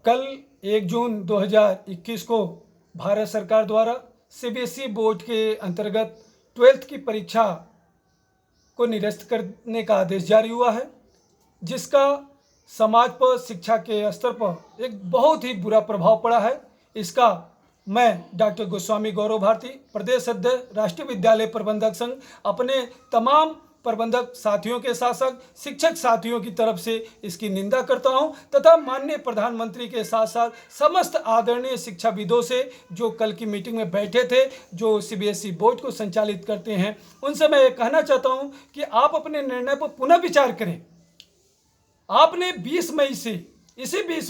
कल 1 जून 2021 को भारत सरकार द्वारा सीबीएसई बोर्ड के अंतर्गत 12th की परीक्षा को निरस्त करने का आदेश जारी हुआ है, जिसका समाज पर, शिक्षा के स्तर पर एक बहुत ही बुरा प्रभाव पड़ा है। इसका मैं डॉक्टर गोस्वामी गौरव भारती, प्रदेश अध्यक्ष, राष्ट्रीय विद्यालय प्रबंधक संघ, अपने तमाम प्रबंधक साथियों के साथ साथ शिक्षक साथियों की तरफ से इसकी निंदा करता हूं तथा माननीय प्रधानमंत्री के साथ साथ समस्त आदरणीय शिक्षाविदों से जो कल की मीटिंग में बैठे थे, जो सीबीएसई बोर्ड को संचालित करते हैं, उनसे मैं ये कहना चाहता हूं कि आप अपने निर्णय पर पुनः विचार करें। आपने 20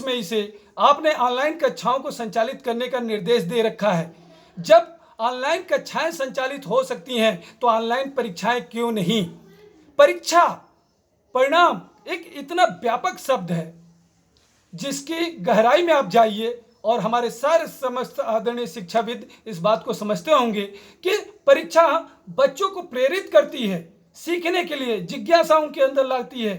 मई से आपने ऑनलाइन कक्षाओं को संचालित करने का निर्देश दे रखा है। जब ऑनलाइन कक्षाएं संचालित हो सकती हैं तो ऑनलाइन परीक्षाएं क्यों नहीं? परीक्षा, परिणाम एक इतना व्यापक शब्द है जिसकी गहराई में आप जाइए और हमारे सारे समस्त आदरणीय शिक्षाविद इस बात को समझते होंगे कि परीक्षा बच्चों को प्रेरित करती है, सीखने के लिए जिज्ञासा उनके अंदर लाती है,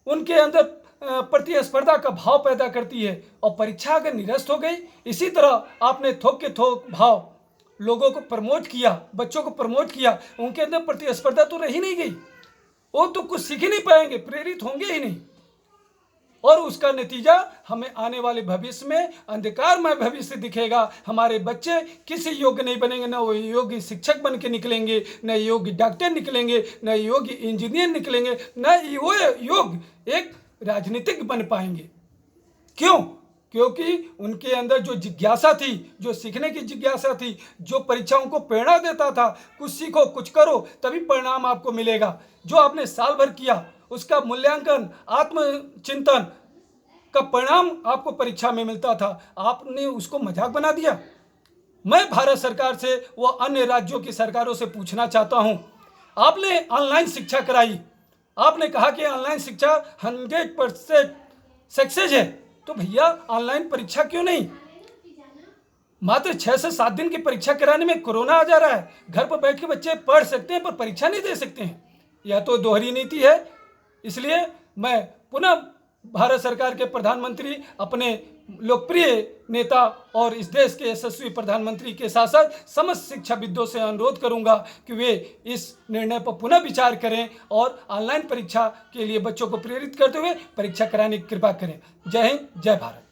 उनके अंदर प्रतिस्पर्धा का भाव पैदा करती है। और परीक्षा अगर निरस्त हो गई, इसी तरह आपने थोक के थोक भाव लोगों को प्रमोट किया, बच्चों को प्रमोट किया, उनके अंदर प्रतिस्पर्धा तो रही नहीं गई, वो तो कुछ सीख ही नहीं पाएंगे, प्रेरित होंगे ही नहीं। और उसका नतीजा हमें आने वाले भविष्य में अंधकारमय भविष्य दिखेगा। हमारे बच्चे किसी योग्य नहीं बनेंगे, न वो योग्य शिक्षक बन के निकलेंगे, न योग्य डॉक्टर निकलेंगे, न योग्य इंजीनियर निकलेंगे, न वो योग्य एक राजनीतिक बन पाएंगे। क्यों? क्योंकि उनके अंदर जो जिज्ञासा थी, जो सीखने की जिज्ञासा थी, जो परीक्षाओं को प्रेरणा देता था, कुछ सीखो, कुछ करो, तभी परिणाम आपको मिलेगा। जो आपने साल भर किया उसका मूल्यांकन, आत्मचिंतन का परिणाम आपको परीक्षा में मिलता था, आपने उसको मजाक बना दिया। मैं भारत सरकार से व अन्य राज्यों की सरकारों से पूछना चाहता हूं, आपने ऑनलाइन शिक्षा कराई, आपने कहा कि ऑनलाइन शिक्षा 100% सक्सेस है, तो भैया ऑनलाइन परीक्षा क्यों नहीं? मात्र 6 से 7 दिन की परीक्षा कराने में कोरोना आ जा रहा है। घर पर बैठ के बच्चे पढ़ सकते हैं पर परीक्षा नहीं दे सकते हैं। यह तो दोहरी नीति है। इसलिए मैं पुनः भारत सरकार के प्रधानमंत्री, अपने लोकप्रिय नेता और इस देश के यशस्वी प्रधानमंत्री के साथ साथ समस्त शिक्षाविदों से अनुरोध करूंगा कि वे इस निर्णय पर पुनः विचार करें और ऑनलाइन परीक्षा के लिए बच्चों को प्रेरित करते हुए परीक्षा कराने की कृपा करें। जय हिंद, जय भारत।